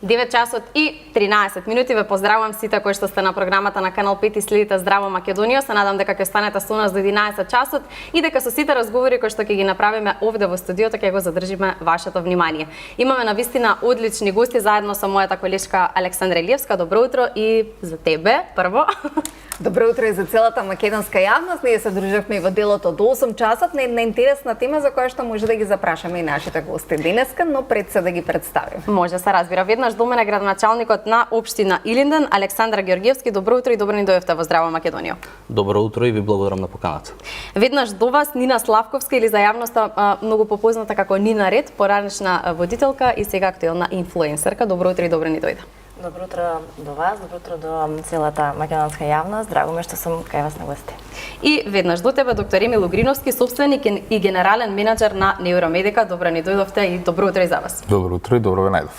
9 часот и 13 минути ве поздравувам сите кои што сте на програмата на Канал 5 и следите Здраво Македонија. Се надам дека ќе останете со нас до 11 часот и дека со сите разговори кои што ќе ги направиме овде во студиото ќе го задржиме вашето внимание. Имаме навистина одлични гости заедно со мојата колешка Александра Илиевска. Добро утро и за тебе прво. Добро утро и за целата македонска јавност. Ние се дружевме и во делото до 8 часот на една интересна тема за која што може да ги запрашаме и нашите гости денеска, но пред се да ги представим. Може се разбира. Веднаш до мене градоначалникот на општина Илинден, Александар Георгиевски. Добро утро и добро ни дојдовте во Здраво Македонија. Добро утро и ви благодарам на поканата. Веднаш до вас Нина Славковска, или за јавноста многу попозната како Нина Ред, поранешна водителка и сега актуелна инфлуенсерка. Добро утро и добро ни дојде. Добро утро до вас, добро утро до целата македонска јавност. Драго ме што сум кај вас на гости. И веднаш до тебе доктор Емил Угриновски, собственик и генерален менаџер на Неуромедика. Добро ни дојдовте и добро утро и за вас. Добро утро и добро ве најдов.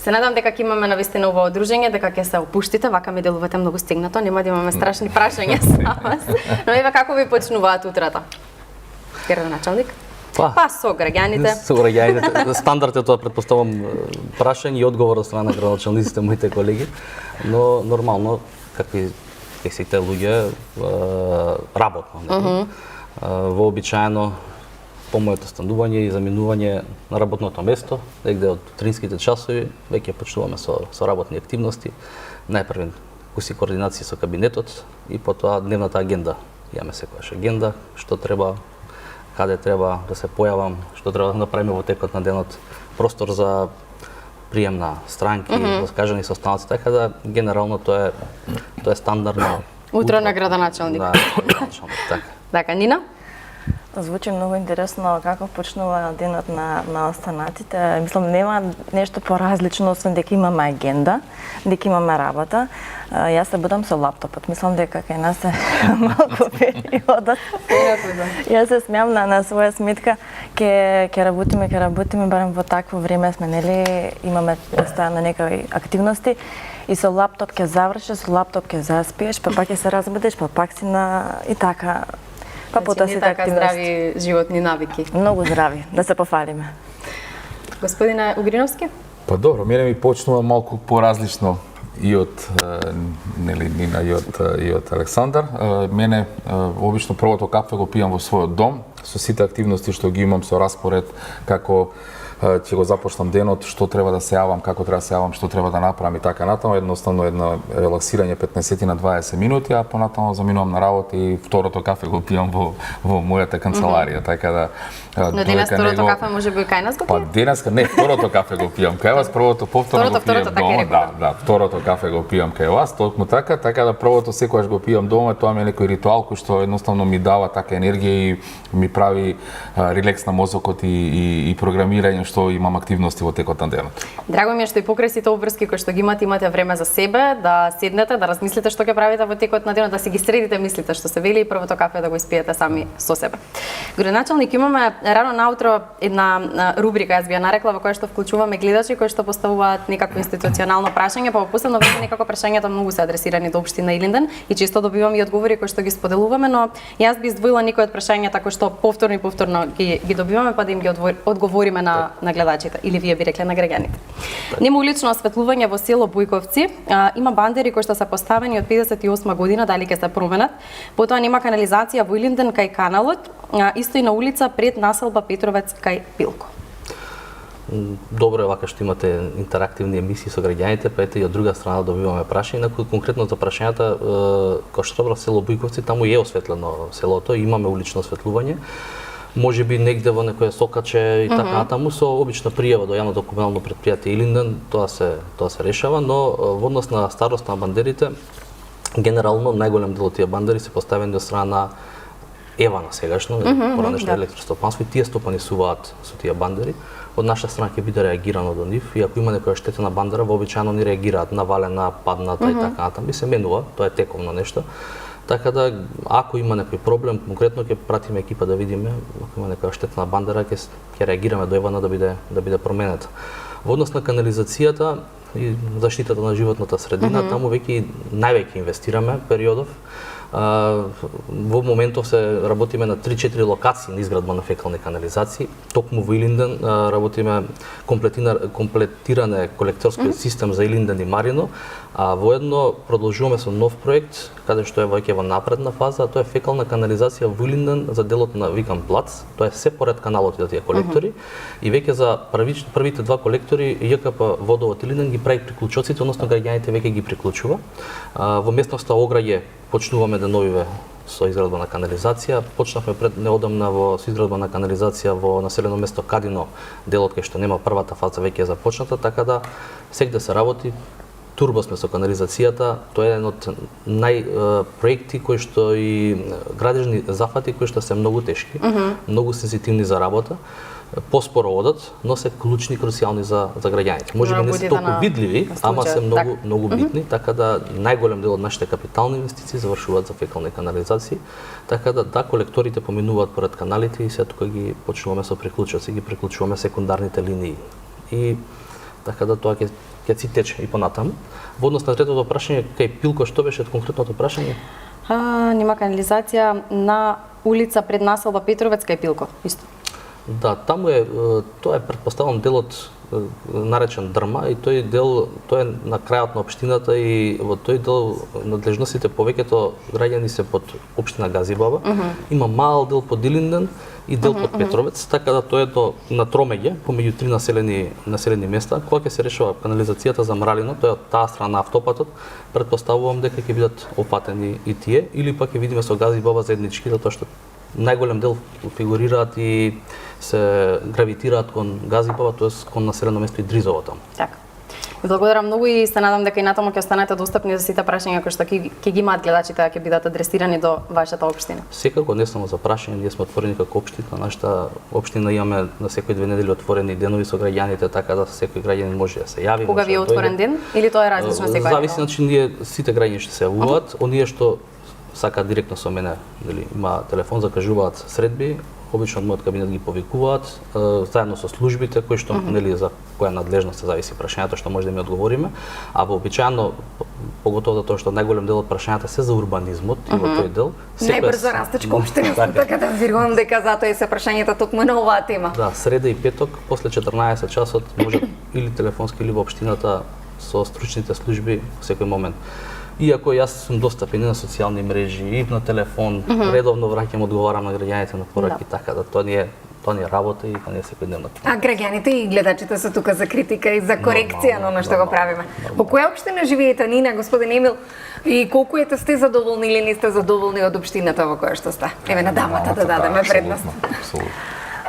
Се надам дека ќе имаме навистина ово одружење, дека ќе се опуштите, вака ми делувате многу стегнато, нема да имаме страшни прашања за вас. Но еве како ви почнуваат утрата? Градоначалник? Па со граѓаните. Со граѓаните. Стандард е тоа, претпоставам, прашање и одговор од страна на градоначалниците, моите колеги, но нормално, какви сите луѓе, работно. Вообичаено по моето станување и заминување на работното место, негде од утринските часови, веќе почнуваме со работни активности. Најпрви куси координации со кабинетот и потоа дневната агенда. Имаме секојаш агенда, што треба, каде треба да се појавам, што треба да направиме во текот на денот, простор за прием на странки, раскажани состаноци, така да генерално тоа е стандардно. Утро на градоначалник. Да, градоначалник, така. Така, Нина? Звучи многу интересно како почнува денот на останатите. Мислам, нема нешто поразлично, освен дека имаме агенда, дека имаме работа. Јас се будам со лаптопот. Мислам дека кај нас е малку периодот. Јас се смеам на своја сметка, ќе работиме, барем во такво време сме, нели, имаме постојано некои активности. И со лаптоп ќе завршиш, со лаптоп ќе заспиеш, па пак ќе се разбудиш, па пак си на и така. Па потоа си така здрави животни навики. Многу здрави, да се пофалиме. Господине Угриновски? Па добро, мене ми почнува малку поразлично и од нели Нина и од Александар. Мене обично првото кафе го пијам во својот дом со сите активности што ги имам, со распоред како ќе го започнам денот, што треба да се јавам, како треба да се јавам, што треба да направам и така натаму. Едноставно едно релаксирање 15 на 20 минути, а понатаму заминувам на работа и второто кафе го пијам во мојата канцеларија, така да. Но денес второто кафе може би кај нас го пијам? Па денеска не, второто кафе го пијам кај вас, првото повторно го пијам дома. Да, второто кафе го пијам кај вас, токму така да првото секогаш го пијам дома, тоа ми е некој ритуал кој што едноставно ми дава така енергија и ми прави релакс на мозокот и програмирање што имам активности во текот на денот. Драго ми е што и покрај сите обврски кои што ги имате време за себе, да седнете, да размислите што ќе правите во текот на денот, да си ги средите мислите што се вели и првото кафе да го испиете сами со себе. Градоначалник, имаме рано наутро една рубрика, јас би ја нарекла, во која што вклучуваме гледачи кои што поставуваат некакво институционално прашање, па во последно време некако прашањата многу се адресирани до општина Илинден и често добивам и одговори кои што ги споделуваме, но јас би издвоила некои од прашањата кои што повторно ги добиваме, па да им ги одговориме на гледачите, или вие би рекле на граѓаните. Нема улично осветлување во село Бујковци, има бандери кои што се поставени од 58 година, дали ќе се променат. Потоа нема канализација во Илинден кај каналот, исто и на улица пред населба Петровец кај Пилко. Добро е вака што имате интерактивни емисии со граѓаните, па ете и од друга страна добиваме прашања. На конкретно за прашањата, кој што добро село Бујковци, таму е осветлено селото, имаме улично осветлување. Може би негде во некоја сокаче и така натаму, со обична пријава до јавното комунално претпријатие Илинден, тоа се решава, но во однос на старост на бандерите, генерално најголем дел од тие бандери се поставени од страна на Ева на сегашно, поранешно електростопанство, и тие стопанисуваат со тие бандери. Од наша страна ќе биде реагирано до нив, и ако има некоја штетена бандера, вообичаено ни реагираат навалена, падната и така натаму, и се менува, тоа е тековно нешто. Така да, ако има некој проблем, конкретно ќе пратиме екипа да видиме, ако има некоја штетна бандера, ќе реагираме до Евана да биде променета. Во однос на канализацијата и заштитата на животната средина, таму веќе највеќе инвестираме периодов. Во моментов се работиме на 3-4 локации на изградба на фекални канализации. Токму во Илинден работиме комплетиране колекторски систем за Илинден и Марино, а воедно продолжуваме со нов проект каде што е веќе во напредна фаза, а тоа е фекална канализација во Илинден за делот на Викан плац. Тоа е се поред каналот и тие колектори и веќе за првите два колектори ЈКП Водовод Илинден ги прави приклучоците, односно граѓаните веќе ги приклучува. Во местноста Ограѓе почнуваме да новиве со изградба на канализација. Почнавме пред неодамна со изградба на канализација во населено место Кадино, делот кај што нема првата фаза веќе е започната, така да сегде се работи. Турбо сме со канализацијата, тоа е еден од проекти кои што и градежни зафати кои што се многу тешки, многу сензитивни за работа, поспоро одат, но се клучни, круцијални за граѓаните. Можеби не се толку видливи, ама се многу битни, така да најголем дел од нашите капитални инвестиции завршуваат за фекални канализации, така да колекторите поминуваат поред каналите и се тука ги почнуваме со приклучоци, ги приклучуваме секундарните линии. И така да тоа ќе си тече и понатаму. Во однос на третото прашање, кај Пилко, што беше конкретното прашање? Нема канализација на улица пред населба Петровец кај Пилко, исто. Да, таму е, тоа е претпоставам делот наречен Дрма и тој е на крајот на општината и во тој дел надлежностите повеќето граѓани се под општина Газибаба. Има мал дел под Илинден и дел под Петровец, така да тоа е на тромеѓе помеѓу три населени места. Кога ќе се решава канализацијата за Мралино, тоа е од таа страна автопатот, претпоставувам дека ќе бидат опатени и тие или пак ќе видиме со Газибаба заеднички, затоа што најголем дел фигурираат и се гравитираат кон Газибаба, тоест кон населено место и Дризово таму. Така. Ви благодарам многу и се надам дека и натаму ќе останете достапни за сите прашања кои што ќе ги имаат гледачите, ќе бидат адресирани до вашата општина. Секако, не само за прашање, ние сме отворени како општина. Нашата општина имаме на секој 2 недели отворени денови со граѓаните, така да секој граѓанин може да се јави. Кога ви е отворен ден или тоа е различно секој? Зависи, значи ние сите граѓани што се јавуваат, оние што сакаат директно со мене, дали има телефон, закажуваат средби, обично од мојот кабинет ги повикуваат, заедно со службите кои што нели за која надлежност се зависи прашањето што може да ми одговориме, а вообичаено поготово затоа што најголем дел од прашањата се за урбанизмот и во тој дел најбрзо растечка општина, така да верувам дека затоа и се прашањата токму на оваа тема. Да, среда и петок после 14 часот може или телефонски или во општината со стручните служби секој момент. Иако јас сум достапен и на социјални мрежи, и на телефон, редовно враќам, одговарам на граѓаните на пораки, така да тоа ни е работа и тоа ни е секојдневна. А граѓаните и гледачите се тука за критика и за корекција на она што го правиме. Во која општина живеете, Нина, господин Емил, и колку сте задоволни или не сте задоволни од општината во која што сте? Еве на дамата да дадеме предност.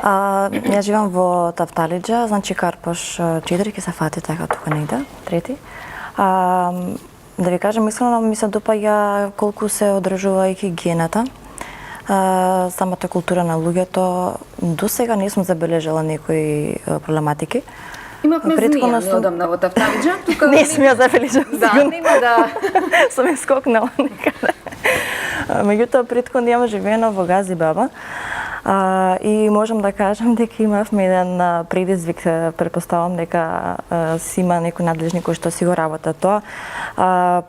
Јас живеам во Тафталиџа, значи Карпош 4 ќе се фати така тука негде, трети. Да ви кажам, искрено ми се допаѓа колку се одржува и хигиената. Самата култура на луѓето, до сега не сум забележала некои проблематики. Имавме змија неодамна во Тафталиџа, тука не сум ја забележала. Да, нема да сум ја скокнала некаде. Меѓутоа претходно јам живеено во Газибаба. И можам да кажам дека имавме еден предизвик, претпоставам дека си има некој надлежни кој што си го работа тоа.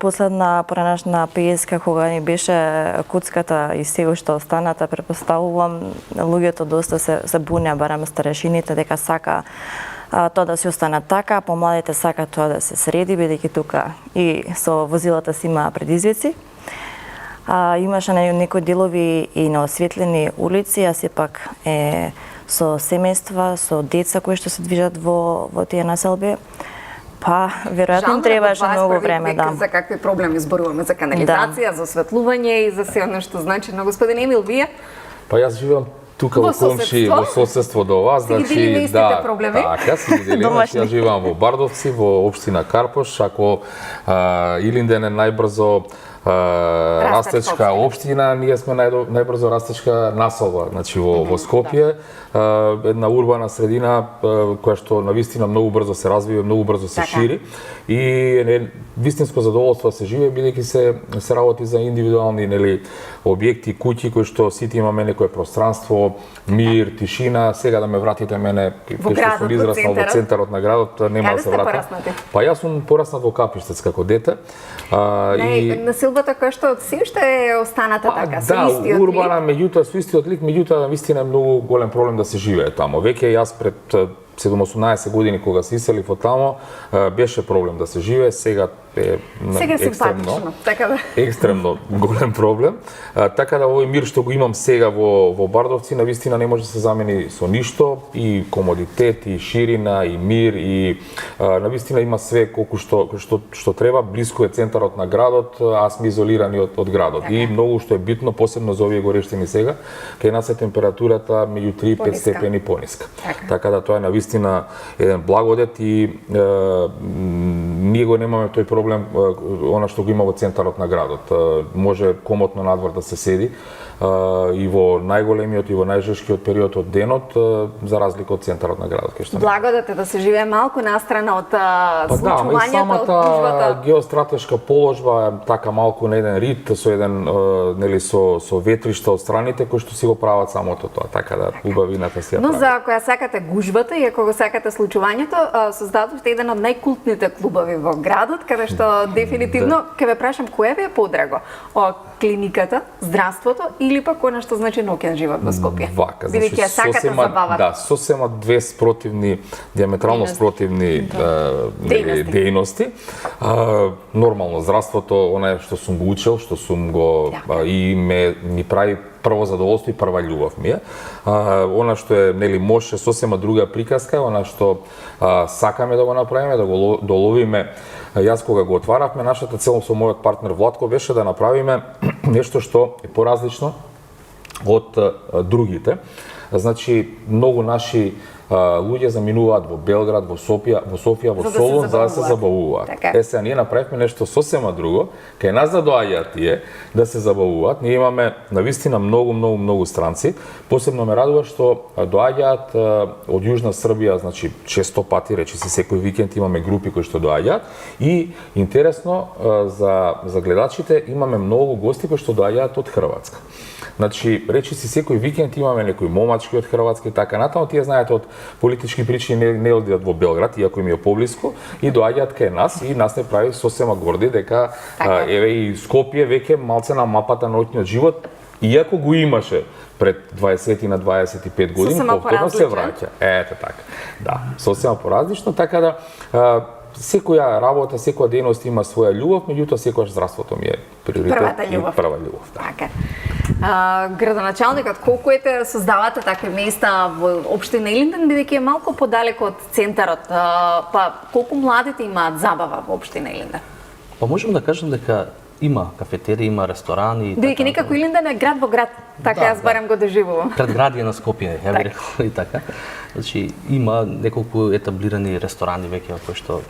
Последна поранашна пејеска кога ни беше куцката и се што останата, претпоставувам луѓето доста се бунеа, барем старешините, дека сака тоа да се остане така, помладите сака тоа да се среди, бидејќи тука и со возилата си има предизвици. Имаше некои делови и на осветлени улици, а сепак е со семејства, со деца кои што се движат во тие населби. Па, веројатно требаше многу време, да. За какви проблеми зборуваме, за канализација, за осветлување и за се оно што значи. Но господин Емил, вие? Па јас живеам тука во комши, во соседство до вас, значи да, така си ги делиме. Јас живеам во Бардовци, во општина Карпош, ако Илинден е најбрзо растечка општина, ние сме најбрзо растечка населба, значи во Скопје, една урбана средина која што навистина многу брзо се развива, многу брзо се шири и е вистинско задоволство се живее бидејќи се работи за индивидуални објекти, куќи кои што сите имаме некое пространство, мир, тишина. Сега да ме вратите мене кај што сум израснал во центарот на градот, нема да се вратам. Па јас сум пораснат во Капиштец како дете. Населба содружбата која што се уште е останата така, со да, истиот урбана, лик? меѓутоа со истиот лик, меѓутоа вистина е многу голем проблем да се живее тамо. Веќе јас пред 7-18 години кога се иселив од тамо, беше проблем да се живее, сега е Сега симпатично, така да. екстремно голем проблем. Така да овој мир што го имам сега во Бардовци, навистина не може да се замени со ништо, и комодитет, и ширина, и мир, и навистина има све колку што треба, блиску е центарот на градот, а сме изолирани од градот. Така. И многу што е битно, посебно за овие горештини сега, кај нас е температурата меѓу 3 и 5 Пониска. степени пониска. Така. Да тоа е навистина еден благодет и ние го немаме тој проблем она што го има во центарот на градот. Може комотно надвор да се седи и во најголемиот и во најжешкиот период од денот, за разлика од центарот на градот, кај што Благодат е да се живее малку настрана од ама и случувањата, од гужвата. геостратешка положба е така малку на еден рит, со еден нели со ветришта од страните кои што си го прават самото тоа, така да убавината си ја Но прави. за која сакате гужвата и ако го сакате случувањето, создадовте еден од најкултните клубови во градот, каде што дефинитивно ќе ве прашам кој ви е подраго? Клиниката, здравството или пак она што значи ноќен живот во Скопје? Вака, Бидејќи ја сакате забавата. Да, сосема две спротивни, диаметрално Дејности. спротивни Дејности. дејности. Нормално здравството, она што сум го учел, што сум го и ми прави прво задоволство и прва љубов ми е. Она што е нели може сосема друга приказка, она што сакаме да го направиме, да го доловиме. Јас кога го отваравме, нашата цел со мојот партнер Владко беше да направиме нешто што е поразлично од другите. Значи, многу наши луѓе заминуваат во Белград, во Софија, во Солун за да се забавуваат. Така. Сега ние направивме нешто сосема друго, кај нас да доаѓаат тие да се забавуваат. Ние имаме навистина многу странци. Посебно ме радува што доаѓаат од Јужна Србија, значи често пати, речи се секој викенд имаме групи кои што доаѓаат и интересно за гледачите имаме многу гости кои што доаѓаат од Хрватска. Значи, речи си секој викенд имаме некои момачки од Хрватска и така натаму, тие знаете од политички причини не одидат во Белград, иако им е поблиску, и доаѓаат кај нас и нас не прави сосема горди дека еве и Скопје веќе малце на мапата на ноќниот живот, иако го имаше пред 20 на 25 години, повторно се враќа. Ете така. Да, сосема поразлично, така да секоја работа, секоја дејност има своја љубов, меѓутоа секогаш здравството ми е приоритет. Прва љубов. Да. Така. Градоначалникот, колку ете создавате такви места во општина Илинден, бидејќи е малку подалеку од центарот, па колку младите имаат забава во општина Илинден? Па можам да кажам дека има кафетерии, има ресторани. Бидејќи некако Илинден е град во град, така јас барем го доживувам. Предградие на Скопје, ја би рекол и така. Значи има неколку етаблирани ресторани веќе кои што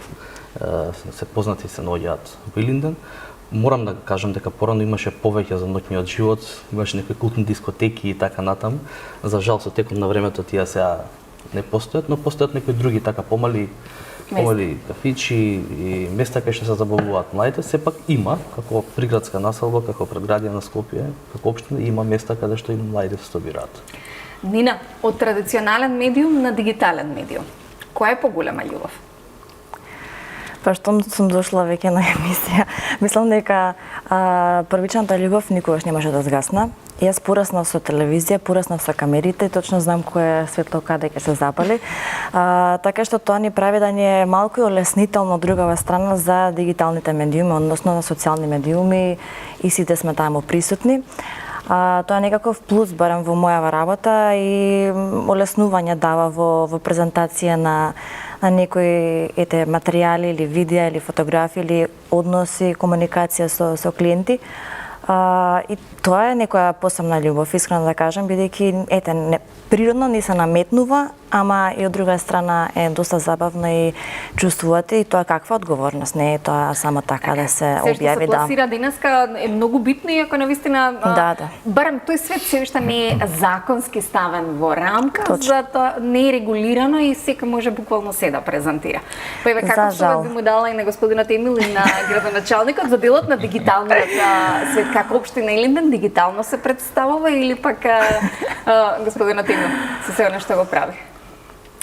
се познати се наоѓаат во Илинден. Морам да кажам дека порано имаше повеќе за ноќниот живот, имаше некои култни дискотеки и така натаму. За жал со текот на времето тие сега не постојат, но постојат некои други така помали кафичи и места кај што се забавуваат младите. Сепак има, како приградска населба, како предградие на Скопје, како општина, има места каде што и младите се собираат. Нина, од традиционален медиум на дигитален медиум, која е поголема љубов? Па што сум дошла веќе на емисија, мислам дека првичната љубов никогаш не може да згасна. Јас пораснав со телевизија, пораснав со камерите, точно знам кој е светло каде ќе се запали. Така што тоа ни прави да ни е малку и олеснително од другава страна за дигиталните медиуми, односно на социјални медиуми и сите сме таму присутни. Тоа е некаков плюс барем во мојава работа и олеснување дава во презентација на некои материјали или видеа или фотографии или односи, комуникација со клиенти. И тоа е некоја посебна љубов, искрено да кажам, бидејќи природно ни се наметнува, ама и од друга страна е доста забавно и чувствувате и тоа каква одговорност, не е тоа само така да се објави. Се што се пласира денеска е многу битно, иако навистина барем тој свет се уште не е законски ставен во рамка, затоа не е регулирано и секој може буквално се да презентира. Па еве како што би му дала и на господинот Емил и на градоначалникот за делот на дигиталниот свет, како општина Илинден дигитално се представува или пак господинот Емил со се она што го прави?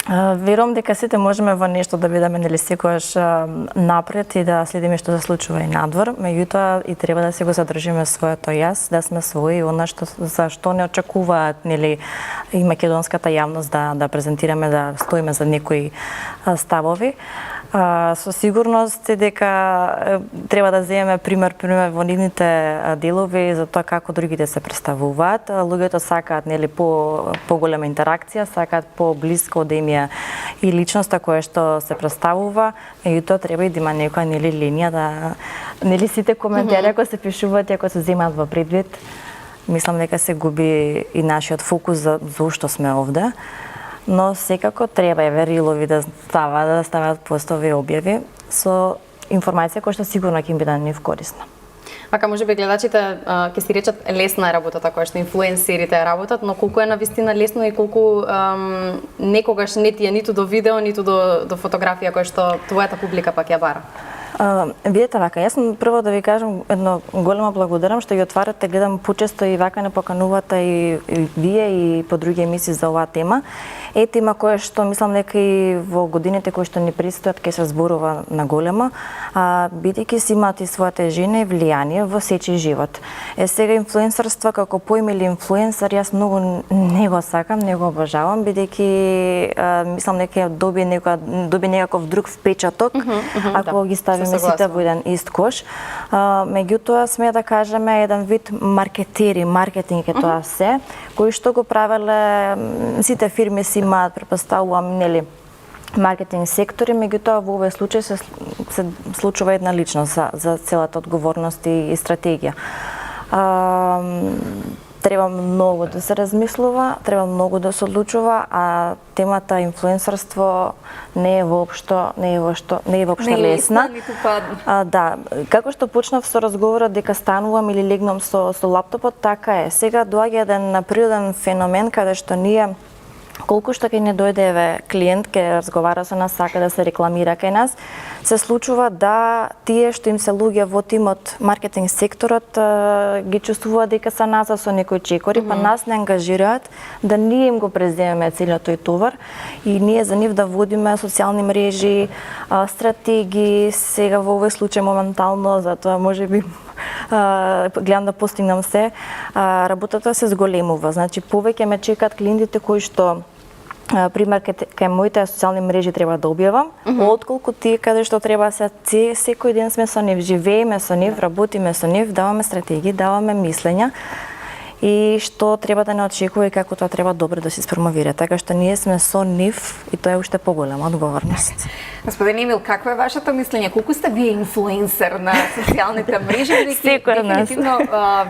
Верувам дека сите можеме во нешто да бидеме нели секогаш напред и да следиме што се случува и надвор, меѓутоа и треба да се го задржиме своето јас, да сме своји, она што за што не очекуваат нели и македонската јавност да презентираме, да стоиме за некои ставови. Со сигурност е дека треба да земеме пример во нивните делови за тоа како другите се представуваат. Луѓето сакаат нели поголема интеракција, сакаат поблиско да им е и личноста која што се представува, меѓутоа треба и да има некоја нели линија да нели сите коментари ако се пишуваат и ако се земаат во предвид, мислам дека се губи и нашиот фокус за зошто сме овде. Но секако треба верилови да стават постови и објави со информација која што сигурно ќе им биде нив корисна. Вака може би гледачите ќе си речат лесна е работата која што инфлуенсерите работат, но колку е навистина лесно и колку некогаш не ти е ниту до видео, ниту до фотографија која што твојата публика пак ја бара. Видете вака, јас сум прво да ви кажам едно големо благодарам што ги отварате, гледам почесто и вака не поканувате и вие и по други емисии за оваа тема. Тема која што мислам дека и во годините кои што ни предстојат ќе се зборува на големо, бидејќи си имаат и својата жена и влијание во сечи живот. Сега инфлуенсерство како поим или инфлуенсер јас многу не го сакам, не го обожавам, бидејќи мислам дека доби некаков друг впечаток ако ги ставиме сите во еден ист кош. Меѓутоа сме да кажеме еден вид маркетинг е тоа се, кои што го правеле сите фирми си имаат, претпоставувам, нели, маркетинг сектори, меѓутоа во овој случај се случува една личност за целата одговорност и стратегија. Треба многу да се размислува, треба многу да се одлучува, а темата инфлуенсерство не е воопшто лесна. Да, како што почнав со разговорот дека станувам или легнам со лаптопот, така е. Сега доаѓа еден природен феномен каде што ние колку што ќе не дојде клиент, ќе разговара со нас, сака да се рекламира кај нас, се случува да тие што им се луѓе во тимот маркетинг секторот ги чувствуваат дека се назад со некои чекори, па нас не ангажираат да ние им го преземеме целиот тој товар и ние за нив да водиме социјални мрежи, стратегии, сега во овој случај моментално, затоа можеби гледам да постигнам се, работата се зголемува. Значи, повеќе ме чекаат клиентите кои што пример кај моите социјални мрежи треба да објавам, отколку тие каде што треба секој ден сме со нив, живееме со нив, работиме со нив, даваме стратегии, даваме мислења и што треба да не очекува и како тоа треба добро да се спромовира. Така што ние сме со нив и тоа е уште поголема одговорност. Господин Емил, какво е вашето мислење? Колку сте вие инфлуенсер на социјалните мрежи? Секој нас. Дефинитивно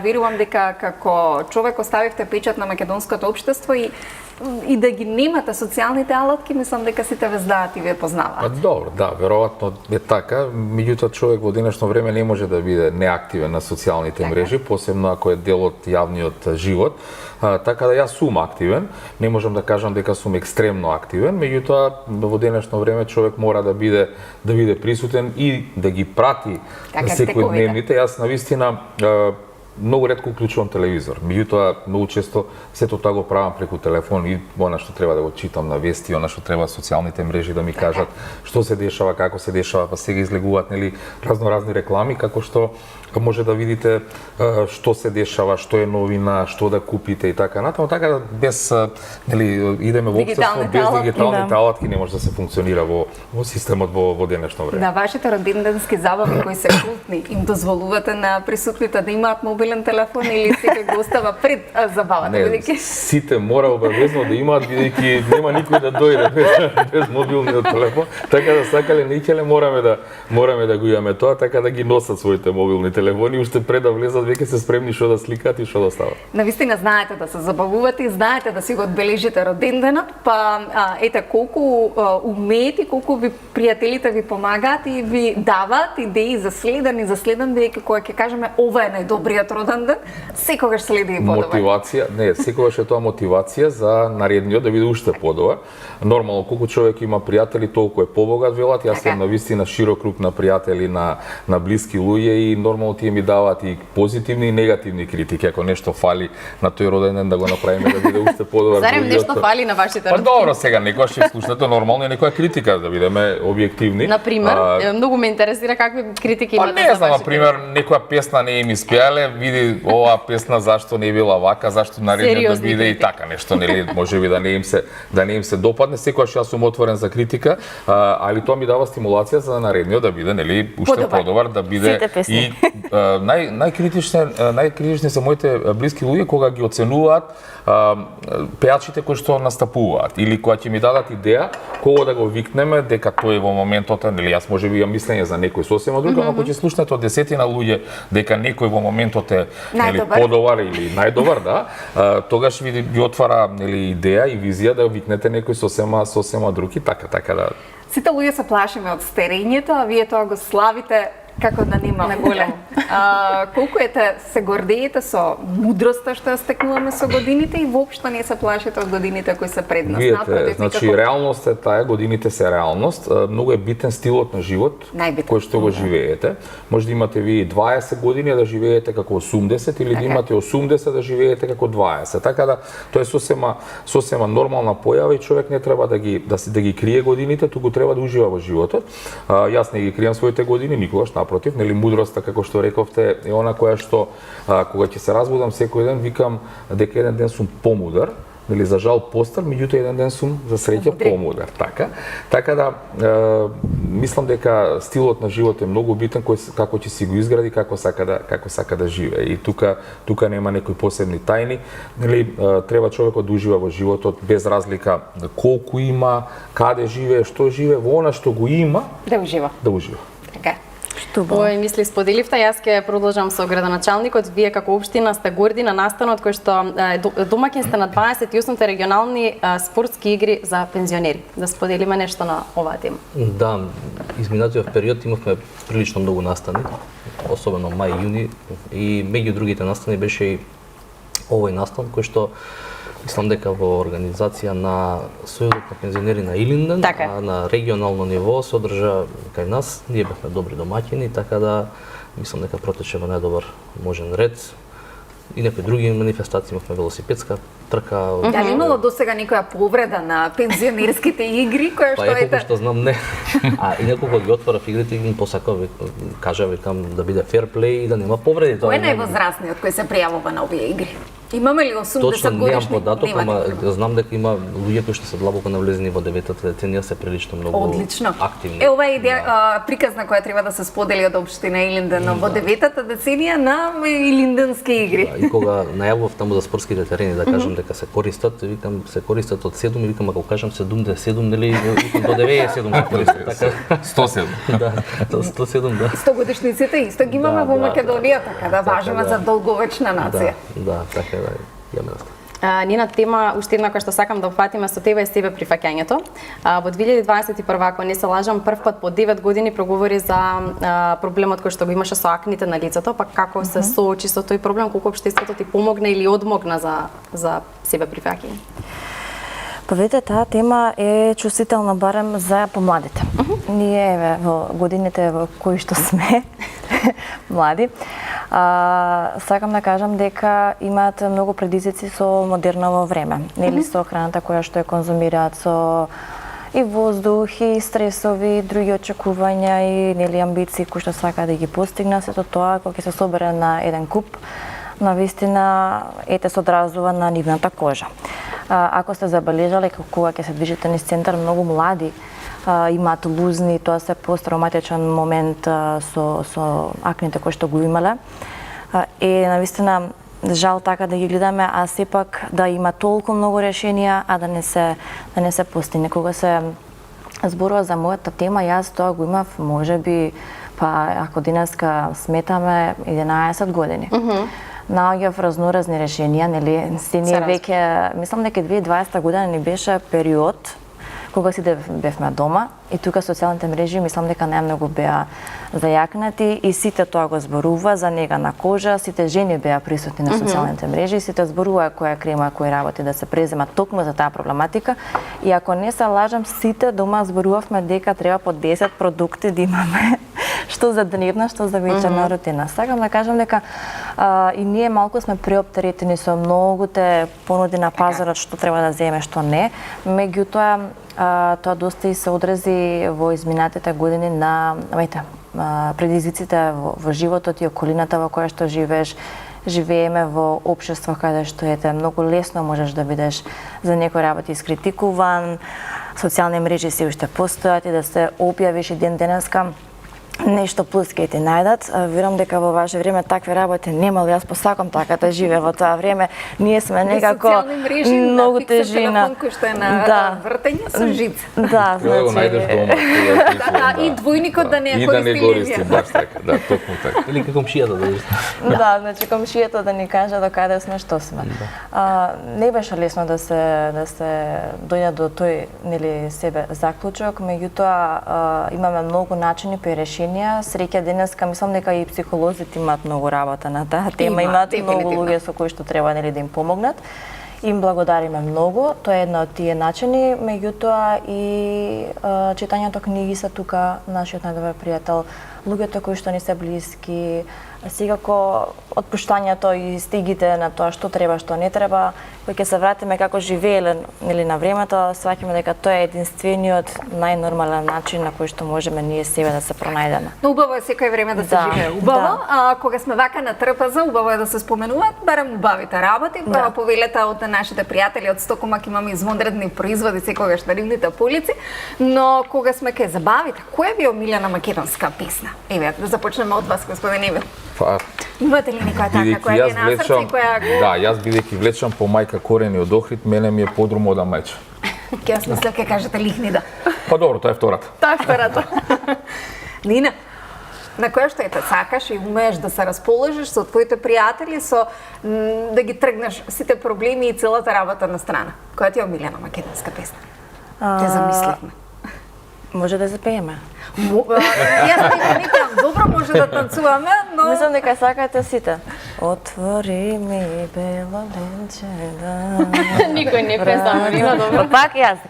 верувам дека како човек оставивте печат на македонското општество и да ги немате социјалните алатки, мислам дека сите ве знаат и ве познаваат. Добро, да, веројатно е така, меѓутоа човек во денешно време не може да биде неактивен на социјалните мрежи, посебно ако е дел од јавниот живот. Така да јас сум активен, не можам да кажам дека сум екстремно активен, меѓутоа во денешно време човек мора да биде присутен и да ги прати секојдневните. Јас навистина многу ретко уклучувам телевизор, меѓутоа многу често сето тоа го правам преку телефон и она што треба да го читам на вести, она што треба социјалните мрежи да ми кажат што се дешава, како се дешава, па сега излегуваат нели разни реклами како што може да видите што се дешава, што е новина, што да купите и така натаму, така без нели идеме во општество без дигиталните алатки не може да се функционира во системот во денешно време. На вашите роденденски забави кои се култни, им дозволувате на присутните да имаат мобилен телефон или секој го остава пред забавата? Не, сите мора обавезно да имаат, бидејќи нема никој да дојде без мобилниот телефон, така да сакале не икеле мораме да го имаме тоа, така да ги носат своите мобилни телефони, уште пред да влезат веќе се спремни што да сликаат и што да стават. Навистина знаете да се забавувате и знаете да си го одбележите роденденот, па ете колку умеете, колку ви пријателите ви помагаат и ви даваат идеи за следен, бидејќи кога ќе кажеме ова е најдобриот роден ден, секогаш следи и подобар. Мотивација, не, секогаш е тоа мотивација за наредниот да биде уште подобар. Нормално, колку човек има пријатели, толку е побогат, велат. Јас сум навистина широк круг на пријатели, на блиски луѓе и нормално тие ми даваат и позитивни и негативни критики. Ако нешто фали на тој роден ден, да го направиме да биде уште подобар. Зарем нешто фали на вашите Па родители? добро, сега некоја ќе слушнете нормално и некоја критика, да бидеме објективни. Например, многу ме интересира какви критики Па имате не за знам, вашите например, некоја песна не им испеале, види оваа песна зашто не била вака, зашто наредниот да Сериозни биде и критики. така нешто, нели, можеби да не им се допадне. Секогаш јас сум отворен за критика, али тоа ми дава стимулација за наредниот да биде, нели, уште подобар, да биде Сите песни. и најкритични се моите блиски луѓе кога ги оценуваат пеачите кои што настапуваат или кога ќе ми дадат идеја кого да го викнеме дека тој во моментот, нели, јас можеби имам мислење за некој сосема друг, ама ако ќе слушнете од десетина луѓе дека некој во моментот е, нели, Најдобар. подобар или најдобар, да, тогаш ви отвара, нели, идеја и визија да викнете некој сосема друг и така да. Сите луѓе се плашиме од старењето, а вие тоа го славите како да нема На големо. Колку се гордеете со мудроста што ја стекнуваме со годините и воопшто не се плашите од годините кои се пред нас. Видете, Напротив, значи некако- реалност е таа, годините се реалност. Многу е битен стилот на живот Најбитен. кој што го живеете. Може да имате ви 20 години да живеете како 80 или да Така. имате 80 да живеете како 20. Така да тоа е сосема нормална појава и човек не треба да ги крие годините, туку треба да ужива во животот. Јас не ги кријам своите години никогаш, напротив, нели, мудроста како што рековте е она која што кога ќе се разбудам секој ден викам дека еден ден сум помудар. Нели, за жал постар, меѓутоа еден ден сум за среќа помудар, така да мислам дека стилот на живот е многу битен, како ќе си го изгради, како сака да живее. И тука нема некои посебни тајни, нели, треба човекот да ужива во животот без разлика колку има, каде живее, што живее, во она што го има, Да ужива. да ужива. Така. Овој мисли споделивте, јас ќе продолжам со градоначалникот. Вие како општина сте горди на настанот кој што домаќин сте на 28-те регионални спортски игри за пензионери. Да споделиме нешто на оваа тема. Да, изминатиот период имавме прилично многу настани, особено мај, јуни, и меѓу другите настани беше и овој настан кој што мислам дека во организација на Сојузот на пензионери на Илинден, Така. а на регионално ниво се одржа кај нас. Ние бевме добри домаќини, така да мислам дека протече во најдобар можен ред. И некои други манифестации, имавме велосипедска трка. Дали имало досега некоја повреда на пензионерските игри која Па што е колку што знам не. А и неколку ги отворав игрите и им посакав, кажа викам да биде фер плей и да нема повреди. Кој е не- највозрастниот кој се пријавува на овие игри? Имаме ли 80 Точно годишни? немам податок, Немате ама податок. знам дека има луѓе кои што се длабоко навлезени во деветата деценија, се прилично многу Одлично. активни. Е, ова е идеја, приказна која треба да се сподели од општина Илинден во деветата деценија на Илинденски игри. И кога најавував таму за спортските терени да кажам дека се користат, викам се користат од 7 и викам ако кажам 77, нели викам до 97 се користат. Така 107. да, до 107 да. 100 годишниците исто ги имаме Да, во да, Македонија, така да Така важиме да. за долговечна нација. Да, така да. Јаме Нина тема, уште една која што сакам да опфатиме со тебе е себе прифаќањето. Во 2021, ако не се лажам, прв пат по 9 години проговори за проблемот кој што го имаше со акните на лицето, па како се соочи со тој проблем, колку општеството ти помогна или одмогна за себе прифаќање. Па видите, таа тема е чувствителна барем за помладите. Ние еве во годините во кои што сме млади, сакам да кажам дека имаат многу предизвици со модерново време. Нели со храната која што ја конзумираат, со и воздух, и стресови, и други очекувања и нели амбиции кои што сака да ги постигна, сето тоа кога ќе се собере на еден куп, навистина ете се одразува на нивната кожа. Ако сте забележале кога ќе се движите низ центар, многу млади имаат лузни, тоа се посттравматичен момент со акните кои што го имале. Навистина жал така да ги гледаме, а сепак да има толку многу решенија, а да не се постигне. Кога се зборува за мојата тема, јас тоа го имав можеби, па ако денеска сметаме 11 години. Наоѓав разноразни решенија, нели, се ние веќе, мислам дека 2020 година ни беше период кога сите бевме дома и тука социјалните мрежи мислам дека најмногу беа зајакнати и сите тоа го зборува за нега на кожа, сите жени беа присутни на социјалните мрежи, сите зборува која крема, кои работи да се преземат токму за таа проблематика и ако не се лажам, сите дома зборувавме дека треба по 10 продукти да имаме што за дневна, што за вечерна рутина. Сакам да кажам дека и ние малку сме преоптеретени со многуте понуди на пазарот што треба да земе, што не. Меѓутоа, тоа доста и се одрази во изминатите години на предизвиците во животот и околината во која што живееме во општество каде што многу лесно можеш да бидеш за некои работи искритикуван, социјални мрежи се уште постојат и да се објавиш и ден денеска нешто плюс ќе ти најдат. Верувам дека во ваше време такви работи немало. Јас посакам така да живея во тоа време. Ние сме некако многу тежина. Телефон кој што е на вртење со жица. Да, Кога го најдеш дома. И двојникот да не и да не користи линија. баш така, да, токму така. Или како комшијата да Да, значи комшијата да ни каже до каде сме, што сме. Не беше лесно да се дојде до тој нели себе заклучок, меѓутоа имаме многу начини и решенија. Среќа денеска мислам дека и психолозите имаат многу работа на таа тема, имаат многу луѓе со кои што треба нели да им помогнат. Им благодариме многу, тоа е една од тие начини, меѓутоа и читањето книги се тука нашиот најдобар пријател, луѓето кои што ни се блиски, секако отпуштањето и стигите на тоа што треба, што не треба, кој ќе се вратиме како живееле нели на времето, сваќаме дека тоа е единствениот најнормален начин на кој што можеме ние себе да се пронајдеме. Но убаво е секој време да се живее убаво, кога сме вака на трпаза, убаво е да се споменуваат барем убавите работи, повелете од нашите пријатели од Стокомак имаме извонредни производи секогаш на рибните полици, но кога сме кај забавите, која ви е омилена македонска песна? Еве, да започнеме од вас, господин Емил. Па, имате ли некоја така која ви е на срце, која... Да, јас бидејќи влечам по мајка корени од Охрид, мене ми е подрум од Амајче. Јас мислам ќе кажете Лихнида. Па добро, тоа е втората. Тоа е втората. Нина, на која што сакаш и умееш да се расположиш со твоите пријатели, со да ги тргнеш сите проблеми и целата работа на страна. Која ти е омилена македонска песна? Те замисливме. Може да запееме. Јас не пеам добро, може да танцуваме, но... Мислам дека сакате сите. Отвори ми бело ленче, да... Никој не песна, Нина, добро. Пак јас.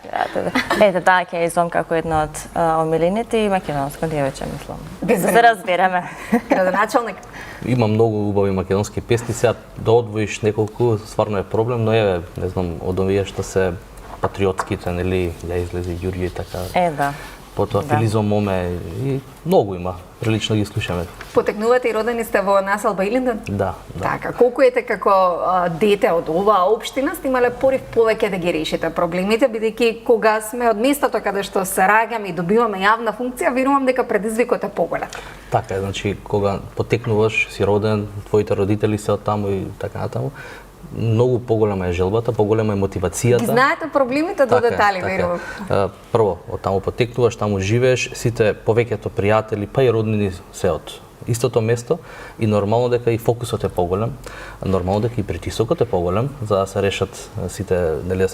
Ете, таа ќе извам како една од омилените и македонско девојче, мислам. Без Да се разбереме. Градоначалник. Има многу убави македонски песни, сега да одвоиш неколку стварно е проблем, но е, не знам, од овие што се патриотските, нели, ја излезе Ѓурѓе и така. Да. Потоа Филизо Моме и многу има, прилично ги слушаме. Потекнувате и родени сте во населба Илинден? Да. Така, колку ете како дете од оваа општина сте имале порив повеќе да ги решите проблемите, бидејќи кога сме од местото каде што се раѓаме и добиваме јавна функција, верувам дека предизвикот е поголем. Така е, значи кога потекнуваш, си роден, твоите родители се од таму и така натаму, многу поголема е желбата, поголема е мотивацијата. Ги знаете проблемите до детали, верувам. Прво, од таму потекнуваш, таму живееш, сите повеќето пријатели, па и роднини се од истото место и нормално дека и фокусот е поголем, нормално дека и притисокот е поголем за да се решат сите, нели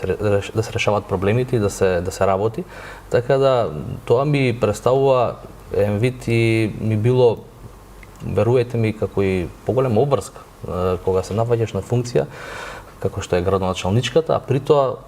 да се решаваат проблемите и да се работи. Така да тоа ми представува еден вид и ми било, верувајте ми, како и поголема обврска кога се нафаќаш на функција како што е градоначалничката, а при тоа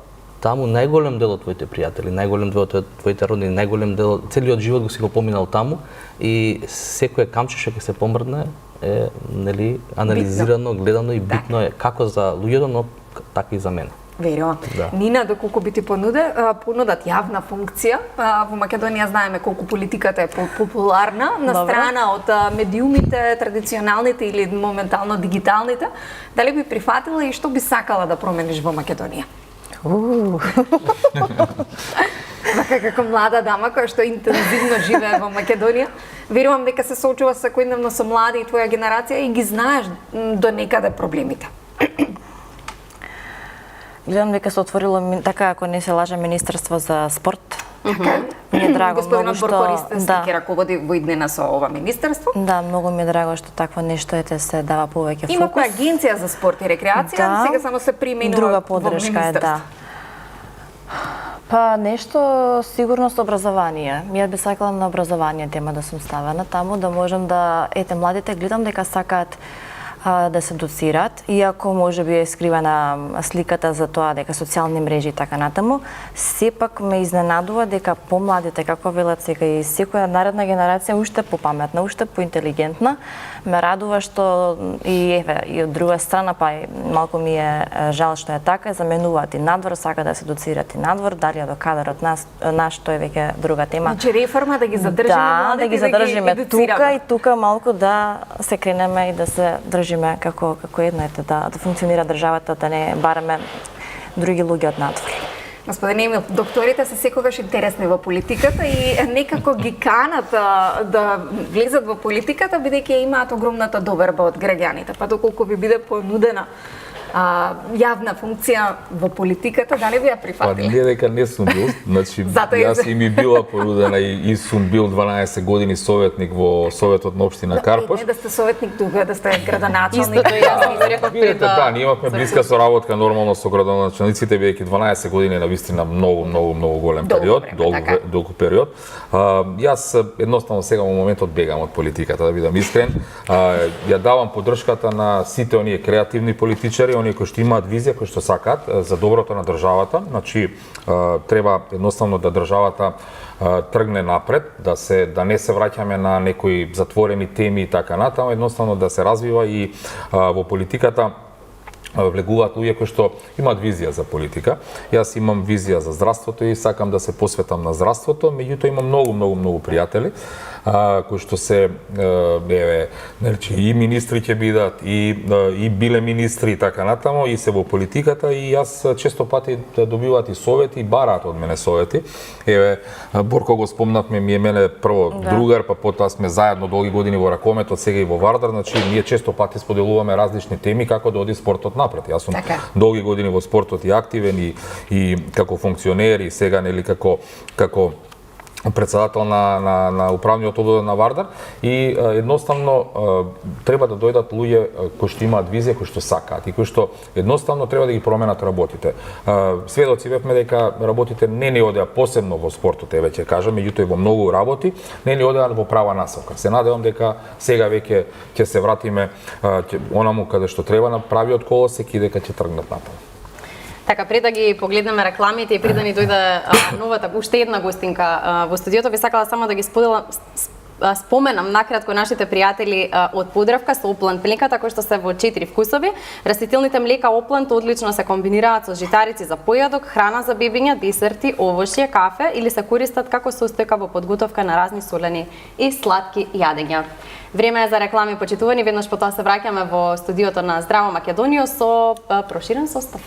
таму најголем дел од твоите пријатели, најголем дел од твоите роднини, најголем дел, целиот живот го си го поминал таму и секое камче што ќе се помрдне е нели анализирано, гледано и битно е како за луѓето, но така и за мене. Верувам. Да. Нина, доколку би ти понудат јавна функција, во Македонија знаеме колку политиката е популарна, на страна од медиумите, традиционалните или моментално дигиталните, дали би прифатила и што би сакала да промениш во Македонија? Вака како млада дама која што интензивно живее во Македонија, верувам дека се соочува секојдневно со млади и твоја генерација и ги знаеш до некаде проблемите. Гледам дека се отворило, така ако не се лажа, Министерство за спорт. Ми е драго Господинот многу што... Боркористенски ќе раководи во иднина со ова министерство. Да, многу ми е драго што такво нешто се дава повеќе фокус. Има која агенција за спорт и рекреација, сега само се применува друга во подршка е, министерство. да. Па нешто сигурно со образование. Ја би сакала на образование тема да сум ставена таму, да можам да младите гледам дека сакаат да се доцираат, иако може би е скривена сликата за тоа дека социјални мрежи и така натаму, сепак ме изненадува дека помладите, како велат сега и секоја наредна генерација уште попаметна, уште поинтелигентна. Ме радува што и од друга страна, па малку ми е жал што е така, заменуваат и надвор, сака да се доцираат и надвор, дали е до кадарот наш, тоа е веќе друга тема. Значи реформа да ги задржиме да, младите, да ги задржиме да тука и тука малку да се кренеме и да се држиме како едно ете да функционира државата, да не бараме други луѓе од надвор. Господин Емил, докторите се секогаш интересни во политиката и некако ги канат да влезат во политиката бидејќи имаат огромната доверба од граѓаните. Па доколку ви биде понудена јавна функција во политиката, дали би ја Па прифатиле? не дека не сум бил, значи Затоа јас и ми била понудена и сум бил 12 години советник во Советот на општина Карпош. Не да сте советник тука, да сте градоначалник. Истото јас ми реков пред Видете, ние имавме блиска соработка нормално со градоначалниците, бидејќи 12 години на вистина многу голем Долго период, време, така. долго период. Јас едноставно сега во моментот бегам од политиката, да бидам искрен. Ја давам поддршката на сите оние креативни политичари, оние кои што имаат визија, кои што сакаат за доброто на државата. Значи треба едноставно да државата тргне напред, да не се враќаме на некои затворени теми и така натаму, едноставно да се развива и во политиката влегуваат луѓе кои што имаат визија за политика. Јас имам визија за здравството и сакам да се посветам на здравството, меѓутоа имам многу пријатели кои што се и министри ќе бидат и биле министри и така натаму и се во политиката и јас често пати добиваат и совети и бараат од мене совети. Борко го спомнавме, ми е мене прво другар, па потоа сме заедно долги години во ракометот, сега и во Вардар, значи ние често пати споделуваме различни теми како да оди спортот напред. Јас сум долги години во спортот и активен и како функционер и сега нели како председател на управниот одбор на Вардар и едноставно треба да дојдат луѓе кои што имаат визија, кои што сакаат и кои што едноставно треба да ги променат работите. Сведоци бевме дека работите не ни одеа посебно во спортот, веќе кажам, меѓутоа и во многу работи не ни одеа во права насока. Се надевам дека сега веќе ќе се вратиме онаму каде што треба на правиот колосек и дека ќе тргнат натаму. Така, пред да ги погледнеме рекламите и пред да ни дојде новата, уште една гостинка во студиото, би сакала само да ги споменам накратко нашите пријатели од Подравка со Опланд млеката кои што се во 4 вкусови. Растителните млека Опланд одлично се комбинираат со житарици за појадок, храна за бебиња, десерти, овошје, кафе или се користат како состојка во подготовка на разни солени и сладки јадења. Време е за реклами, почитувани, веднаш потоа се враќаме во студиото на Здраво Македонија со проширен состав.